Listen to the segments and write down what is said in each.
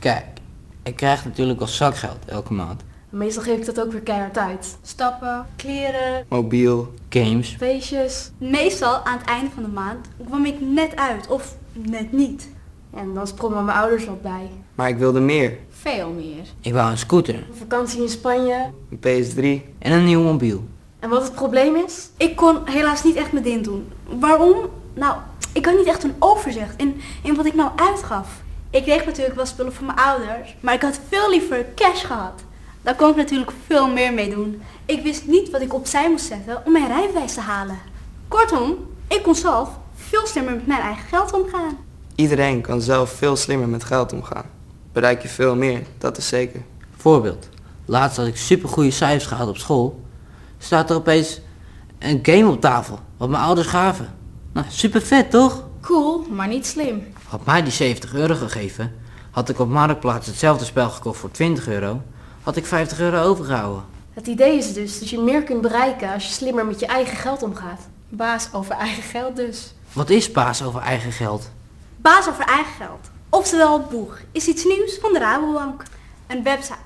Kijk, ik krijg natuurlijk wel zakgeld elke maand. Meestal geef ik dat ook weer keihard uit. Stappen, kleren, mobiel, Games. feestjes. Meestal aan het einde van de maand kwam ik net uit of net niet. En dan sprongen mijn ouders wat bij. maar ik wilde meer. Veel meer. Ik wou een scooter Een vakantie in Spanje. Een PS3. en een nieuw mobiel. En wat het probleem is? Ik kon helaas niet echt mijn ding doen. Waarom? Nou, ik had niet echt een overzicht in wat ik nou uitgaf. Ik kreeg natuurlijk wel spullen van mijn ouders, maar ik had veel liever cash gehad. Daar kon ik natuurlijk veel meer mee doen. Ik wist niet wat ik opzij moest zetten om mijn rijbewijs te halen. Kortom, ik kon zelf veel slimmer met mijn eigen geld omgaan. Iedereen kan zelf veel slimmer met geld omgaan. Bereik je veel meer, dat is zeker. Voorbeeld, laatst had ik supergoeie cijfers gehaald op school. Staat er opeens een game op tafel, wat mijn ouders gaven. Nou, super vet toch? Cool, maar niet slim. Had mij die 70 euro gegeven, had ik op Marktplaats hetzelfde spel gekocht voor 20 euro, had ik 50 euro overgehouden. Het idee is dus dat je meer kunt bereiken als je slimmer met je eigen geld omgaat. Baas over eigen geld dus. Wat is baas over eigen geld? Baas over eigen geld, oftewel het boeg, is iets nieuws van de Rabobank. Een website.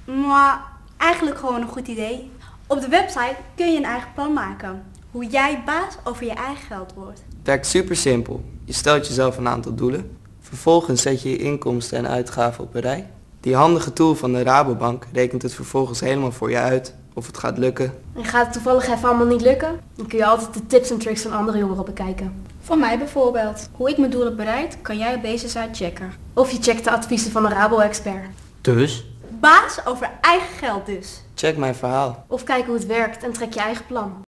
Maar eigenlijk gewoon een goed idee. Op de website kun je een eigen plan maken. Hoe jij baas over je eigen geld wordt. Het werkt super simpel. Je stelt jezelf een aantal doelen. Vervolgens zet je je inkomsten en uitgaven op een rij. Die handige tool van de Rabobank rekent het vervolgens helemaal voor je uit of het gaat lukken. En gaat het toevallig even allemaal niet lukken? Dan kun je altijd de tips en tricks van andere jongeren bekijken. Voor mij bijvoorbeeld. Hoe ik mijn doel heb bereikt, kan jij op deze site checken. Of je checkt de adviezen van een Rabo-expert. Dus? Baas over eigen geld dus. Check mijn verhaal. Of kijk hoe het werkt en trek je eigen plan.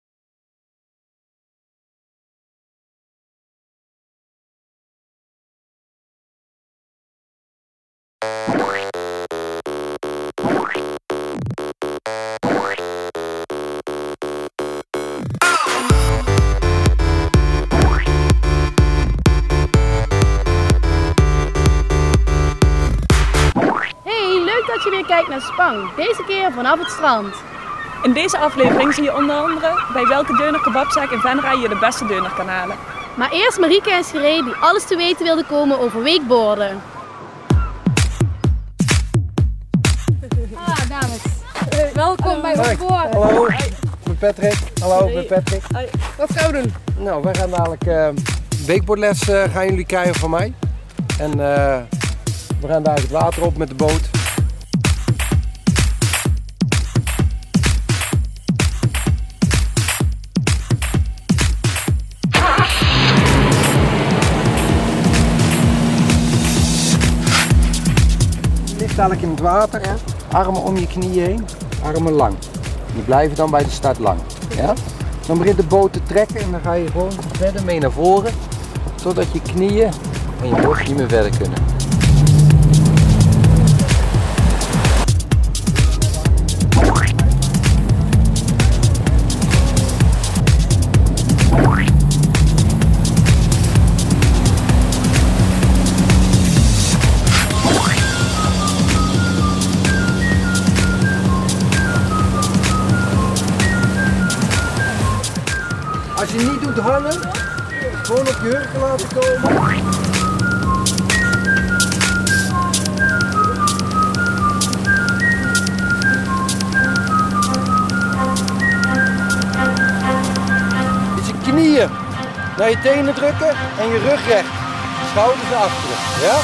Hey, leuk dat je weer kijkt naar Spang. Deze keer vanaf het strand. In deze aflevering zie je onder andere bij welke deuner kebabzaak in Venray je de beste deuner kan halen. Maar eerst Marieke en Schree die alles te weten wilden komen over wakeboarden. Ah, dames. Welkom bij Wakeboard. Hallo, ik ben Patrick. Hallo, ik ben Patrick. Wat gaan we doen? Nou, wij gaan dadelijk wakeboardles gaan jullie krijgen van mij. En we gaan daar het water op met de boot. Je ligt dadelijk in het water, armen om je knieën heen, armen lang. Die blijven dan bij de start lang. Ja? Dan begint de boot te trekken en dan ga je gewoon verder mee naar voren, zodat je knieën en je borst niet meer verder kunnen. Als je niet doet hangen, gewoon op je hurken laten komen. Dus je knieën naar je tenen drukken en je rug recht. Schouders naar achteren. Ja?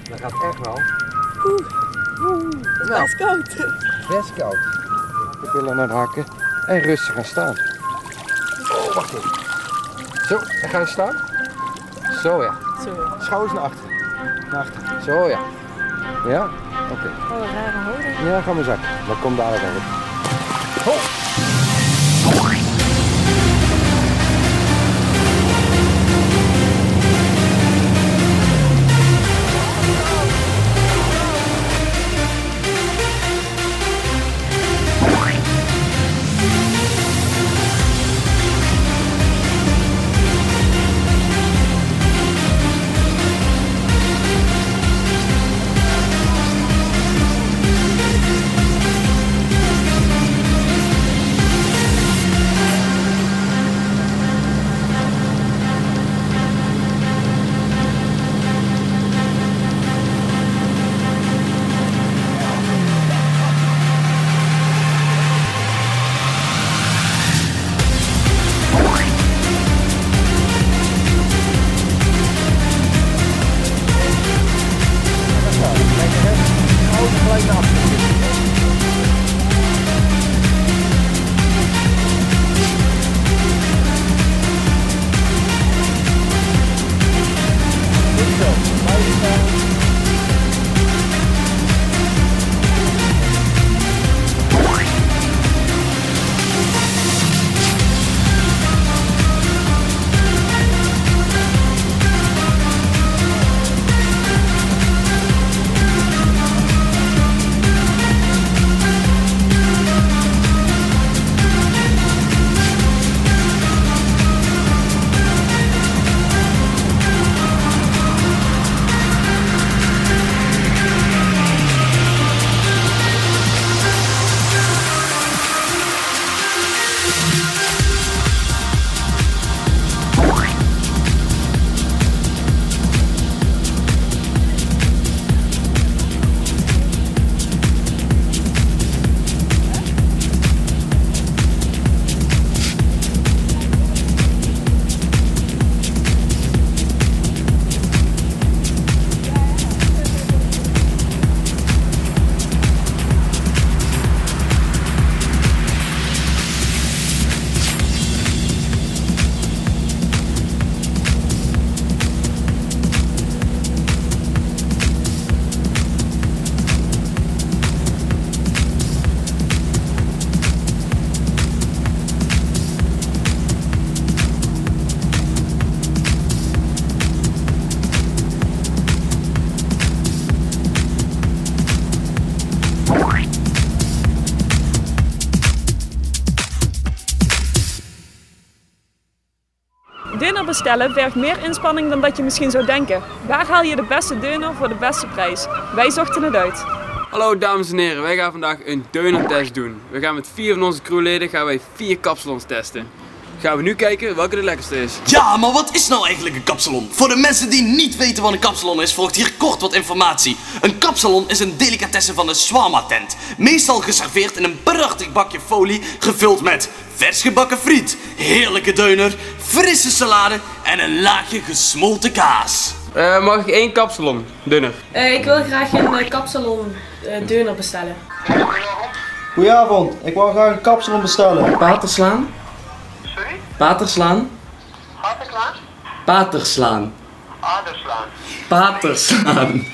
Dat gaat echt wel. Best koud. Best koud. De billen naar het hakken en rustig gaan staan. wacht even. Zo, en ga je staan. Zo ja. Schouders naar achteren. Naar achteren. Zo ja. Ja? Oké. Wat een rare houding. Ja, ga maar zakken. Dan komt dadelijk al op. Ho! Deuner bestellen vergt meer inspanning dan dat je misschien zou denken. Waar haal je de beste deuner voor de beste prijs? Wij zochten het uit. Hallo dames en heren, wij gaan vandaag een deunertest doen. We gaan met 4 van onze crewleden 4 kapsalons testen. Gaan we nu kijken welke de lekkerste is. Ja, maar wat is nou eigenlijk een kapsalon? Voor de mensen die niet weten wat een kapsalon is, volgt hier kort wat informatie. Een kapsalon is een delicatesse van de shawarma tent. Meestal geserveerd in een prachtig bakje folie, gevuld met vers gebakken friet, heerlijke deuner, frisse salade en een laagje gesmolten kaas. Mag ik 1 kapsalon deuner? Ik wil graag een kapsalon deuner bestellen. Goedenavond, ik wou graag een kapsalon bestellen. Paterslaan? Sorry? Paterslaan? Paterslaan? Paterslaan. Aderslaan. Paterslaan.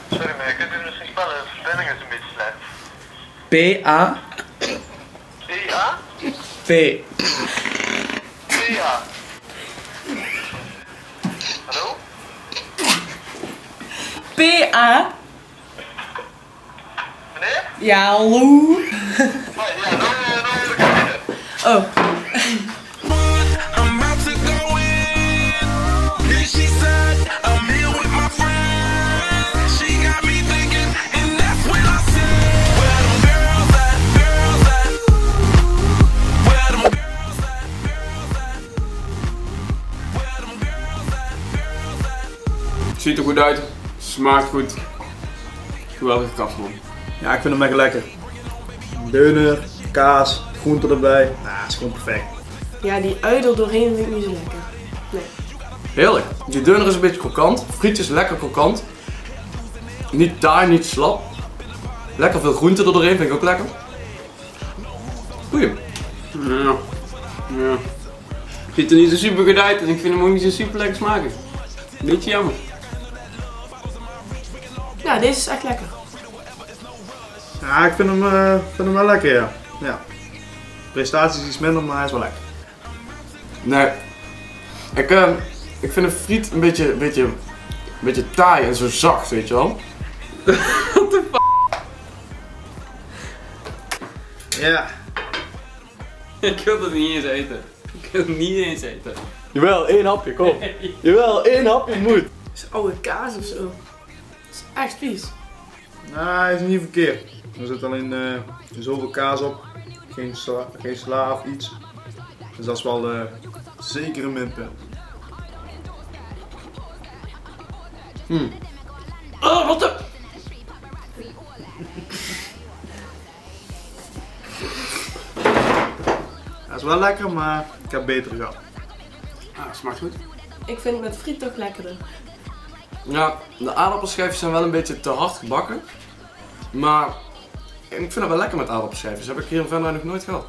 Sorry, maar je kunt het misschien spellen, de verbinding is een beetje slecht. P-A. P-A? P. P-A. Hallo? P-A. Meneer? Ja, hallo. Ja, nou wil ik het. Oh. Ziet er goed uit, smaakt goed. Geweldige kapsalon. Ja, ik vind hem echt lekker. Deuner, kaas, groente erbij. Nou, het is gewoon perfect. Ja, die ui er doorheen vind ik niet zo lekker. Nee. Heerlijk. Die deuner is een beetje krokant. Friet is lekker krokant. Niet taai, niet slap. Lekker veel groente er doorheen, vind ik ook lekker. Goeie. Ja. Ja. Ziet er niet zo super goed uit en ik vind hem ook niet zo super lekker smakelijk. Beetje jammer. Ja, deze is echt lekker. Ja, ik vind hem wel lekker, ja. Ja. Prestatie is iets minder, maar hij is wel lekker. Nee. Ik vind een friet een beetje taai en zo zacht, weet je wel. What the f***? Ja. Ik wil dat niet eens eten. Ik wil het niet eens eten. Jawel, 1 hapje, kom. Jawel, 1 hapje moet. Het is oude kaas of zo. Het is echt vies. Nou, hij is niet verkeerd. Er zit alleen zoveel kaas op. Geen sla of iets. Dus dat is wel zeker een minpunt. Oh, wat de... Hij is wel lekker, maar ik heb beter gehad. Ah, smaakt goed. Ik vind het met friet toch lekkerder. Ja, de aardappelschijfjes zijn wel een beetje te hard gebakken. Maar ik vind het wel lekker met aardappelschijfjes. Dat heb ik hier in Venray nog nooit gehad.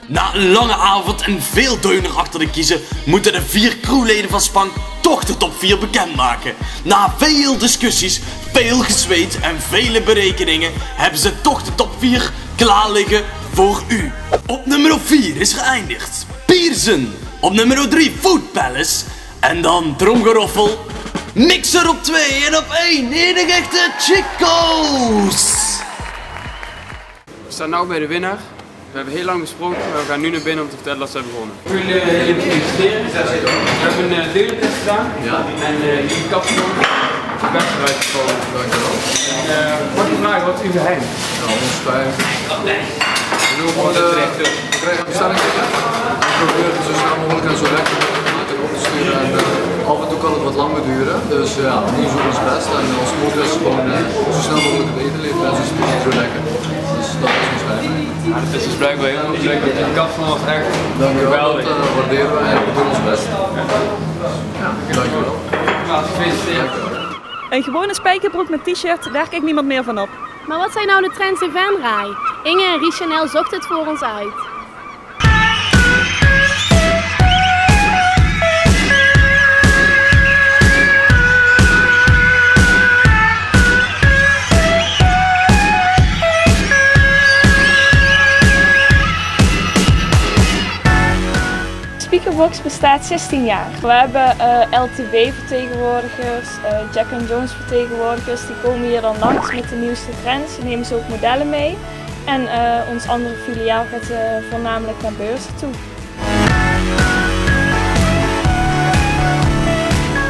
Na een lange avond en veel deuner achter de kiezen moeten de 4 crewleden van Spank toch de top 4 bekendmaken. Na veel discussies, veel gezweet en vele berekeningen hebben ze toch de top 4 klaar liggen voor u. Op nummer 4 is geëindigd Piersen. Op nummer 3 Food Palace. En dan tromgeroffel Mixer op 2 en op 1 enige echte Chico's. We staan nu bij de winnaar. We hebben heel lang besproken, maar we gaan nu naar binnen om te vertellen dat ze hebben gewonnen. Ik wil jullie feliciteren. We hebben een deeltest gedaan. En jullie kapsalon is het beste uitgekomen. Dankjewel. Mag ik vragen, wat is uw geheim? Ja, ons geheim. We krijgen een bestelling binnen. We proberen het zo snel mogelijk en zo lekker mogelijk op te sturen. En af en toe kan het wat langer duren. Dus ja, we doen zo ons best. En ons motto is gewoon zo snel mogelijk het eten leveren en zo lekker. Dus dat is ons geheim. Ja, het is dus blijkbaar heel erg leuk. De kapsalon was echt geweldig. Dat waarderen we en we doen ons best. Ja, dankjewel. Gefeliciteerd. Een gewone spijkerbroek met t-shirt, daar kijkt niemand meer van op. Maar wat zijn nou de trends in Venray? Inge en Richanel zochten het voor ons uit. Speakerbox bestaat 16 jaar. We hebben LTW-vertegenwoordigers, Jack & Jones vertegenwoordigers. Die komen hier dan langs met de nieuwste trends. Nemen ze ook modellen mee. En ons andere filiaal gaat voornamelijk naar beurzen toe.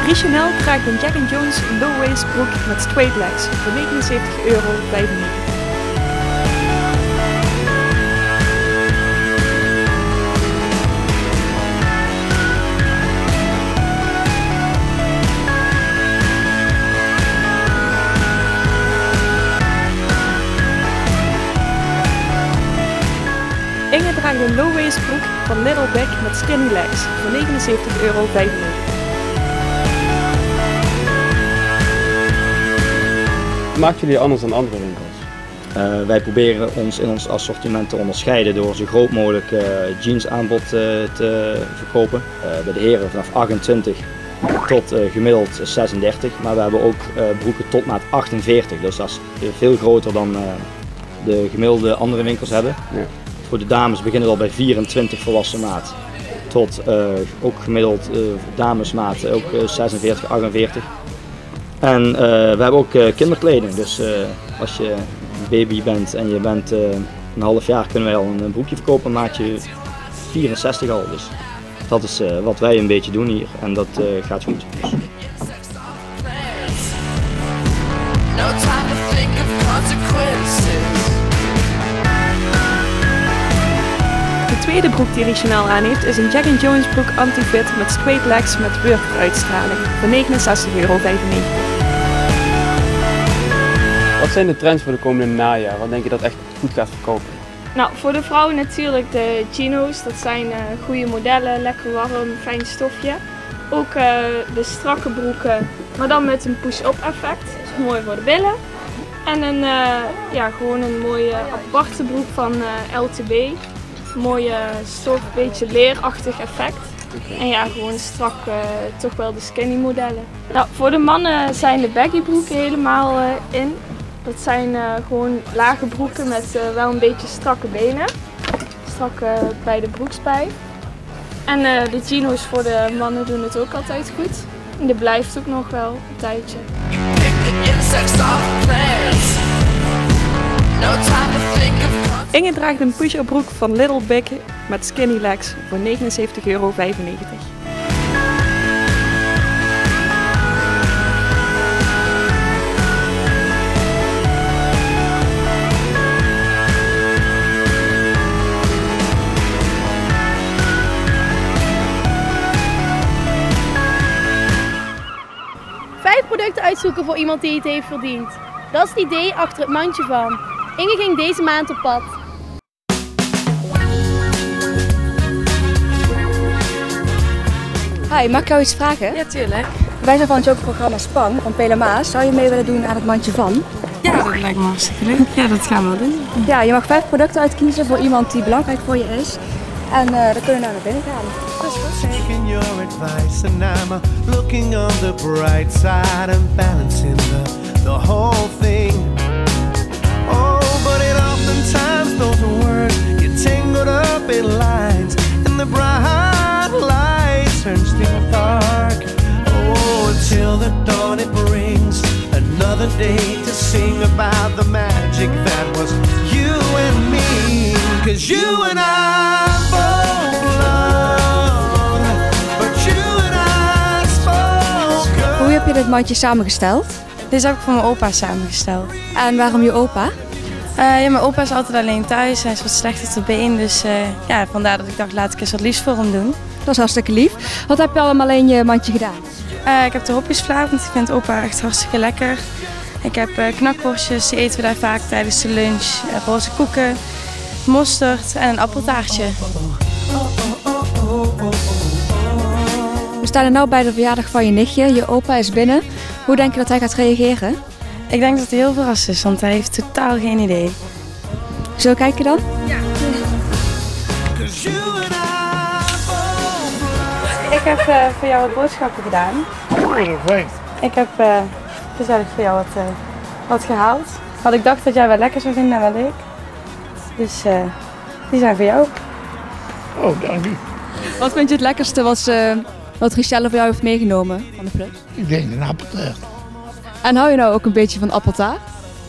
Richanel draagt een Jack & Jones low-waist broek met straight legs voor €79,95. Inge draagt een low-waist broek van Little Big met skinny legs voor €79,95. Wat maakt jullie anders dan andere winkels? Wij proberen ons in ons assortiment te onderscheiden door zo groot mogelijk jeansaanbod te verkopen. Bij de heren vanaf 28 tot gemiddeld 36, maar we hebben ook broeken tot maat 48, dus dat is veel groter dan de gemiddelde andere winkels hebben. Ja. Voor de dames beginnen we al bij 24 volwassen maat tot ook gemiddeld damesmaat ook 46, 48. En we hebben ook kinderkleding, dus als je een baby bent en je bent een half jaar kunnen wij al een broekje verkopen, maatje 64 al. Dus dat is wat wij een beetje doen hier en dat gaat goed. Dus. De tweede broek die Richanel aan heeft is een Jack & Jones broek anti-fit met straight legs met burgeruitstraling voor €69,95. Wat zijn de trends voor de komende najaar? Wat denk je dat echt goed gaat verkopen? Nou, voor de vrouwen natuurlijk de chino's. Dat zijn goede modellen, lekker warm, fijn stofje. Ook de strakke broeken, maar dan met een push-up effect. Dat is mooi voor de billen. En gewoon een mooie aparte broek van LTB. Mooie stof, beetje leerachtig effect. En ja, gewoon strak toch wel de skinny modellen. Nou, voor de mannen zijn de baggy broeken helemaal in. Dat zijn gewoon lage broeken met wel een beetje strakke benen. Strak bij de broekspijp. En de chino's voor de mannen doen het ook altijd goed. En dat blijft ook nog wel een tijdje. Inge draagt een push-up broek van Little Big met skinny legs voor €79,95. Producten uitzoeken voor iemand die het heeft verdiend. Dat is het idee achter het mandje van. Inge ging deze maand op pad. Hi, mag ik jou iets vragen? Ja, tuurlijk. Wij zijn van het jokerprogramma Span van Pelema. Zou je mee willen doen aan het mandje van? Ja, dat lijkt me hartstikke leuk. Ja, dat gaan we doen. Ja, je mag 5 producten uitkiezen voor iemand die belangrijk voor je is. En dan kunnen we nou naar binnen gaan. Dat is goed. Taking your advice and I'm looking on the bright side and balancing the whole thing. Oh, but it oftentimes doesn't work. You're tangled up in lines and the bright light turns things dark. Oh, until the dawn it brings another day to sing about the magic that was you and me. 'Cause you and I Hoe heb je dit mandje samengesteld? Deze heb ik voor mijn opa samengesteld. En waarom je opa? Ja, mijn opa is altijd alleen thuis. Hij is wat slechter te been. Dus ja, vandaar dat ik dacht, laat ik eens wat liefs voor hem doen. Dat is hartstikke lief. Wat heb je allemaal in je mandje gedaan? Ik heb de hopjesvlaag, ik vind opa echt hartstikke lekker. Ik heb knakworstjes, die eten we daar vaak tijdens de lunch. Roze koeken, mosterd en een appeltaartje. We staan er nou bij de verjaardag van je nichtje. Je opa is binnen. Hoe denk je dat hij gaat reageren? Ik denk dat hij heel verrast is, want hij heeft totaal geen idee. Zullen we kijken dan? Ja. Ik heb voor jou wat boodschappen gedaan. Ik heb gezellig voor jou wat gehaald. Want ik dacht dat jij wel lekker zou vinden en wel leuk. Dus die zijn voor jou. Oh, dank u. Wat vind je het lekkerste wat Richelle voor jou heeft meegenomen van de Plus? Ik denk een appeltaart. En hou je nou ook een beetje van appeltaart?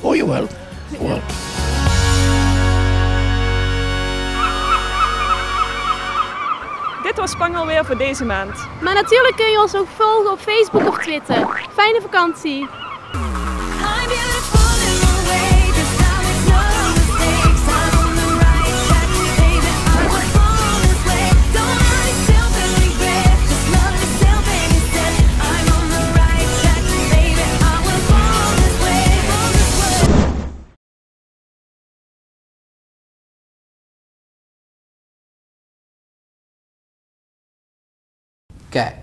Oh, jawel. Jawel. Dit was Spang alweer voor deze maand. Maar natuurlijk kun je ons ook volgen op Facebook of Twitter. Fijne vakantie! Kijk,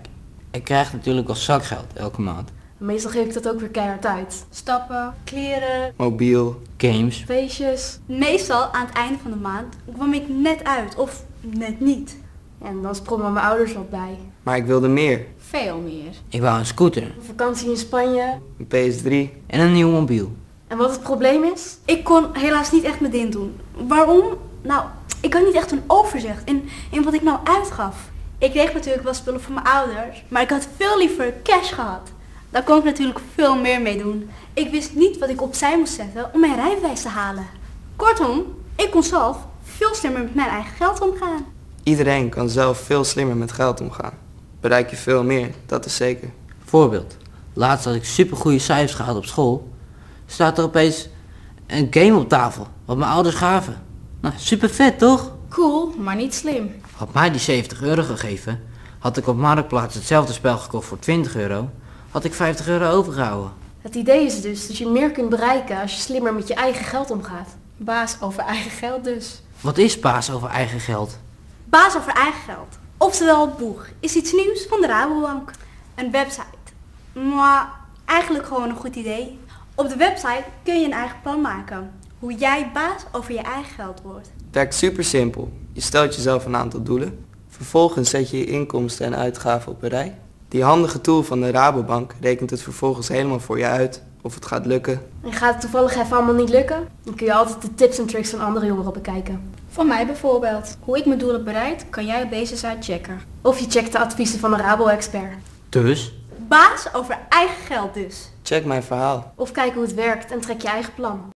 ik krijg natuurlijk wel zakgeld elke maand. Meestal geef ik dat ook weer keihard uit. Stappen, kleren, Mobiel, games, feestjes. Meestal aan het einde van de maand kwam ik net uit of net niet. En dan sprongen mijn ouders wat bij. Maar ik wilde meer. Veel meer. Ik wou een scooter, Een vakantie in Spanje. Een PS3. en een nieuw mobiel. En wat het probleem is? Ik kon helaas niet echt mijn ding doen. Waarom? Nou, ik had niet echt een overzicht in wat ik nou uitgaf. Ik kreeg natuurlijk wel spullen van mijn ouders, maar ik had veel liever cash gehad. Daar kon ik natuurlijk veel meer mee doen. Ik wist niet wat ik opzij moest zetten om mijn rijbewijs te halen. Kortom, ik kon zelf veel slimmer met mijn eigen geld omgaan. Iedereen kan zelf veel slimmer met geld omgaan. Bereik je veel meer, dat is zeker. Voorbeeld, laatst had ik supergoeie cijfers gehaald op school. Staat er opeens een game op tafel, wat mijn ouders gaven. Nou, super vet toch? Cool, maar niet slim. Had mij die €70 gegeven, had ik op Marktplaats hetzelfde spel gekocht voor €20, had ik €50 overgehouden. Het idee is dus dat je meer kunt bereiken als je slimmer met je eigen geld omgaat. Baas over eigen geld dus. Wat is baas over eigen geld? Baas over eigen geld, oftewel boeg, is iets nieuws van de Rabobank. Een website. Maar eigenlijk gewoon een goed idee. Op de website kun je een eigen plan maken. hoe jij baas over je eigen geld wordt. Het werkt super simpel. Je stelt jezelf een aantal doelen. Vervolgens zet je je inkomsten en uitgaven op een rij. Die handige tool van de Rabobank rekent het vervolgens helemaal voor je uit of het gaat lukken. En gaat het toevallig even allemaal niet lukken? Dan kun je altijd de tips en tricks van andere jongeren bekijken. Voor mij bijvoorbeeld. Hoe ik mijn doel heb bereikt, kan jij op deze site checken. Of je checkt de adviezen van een Rabo-expert. Dus? Baas over eigen geld dus. Check mijn verhaal. Of kijk hoe het werkt en trek je eigen plan.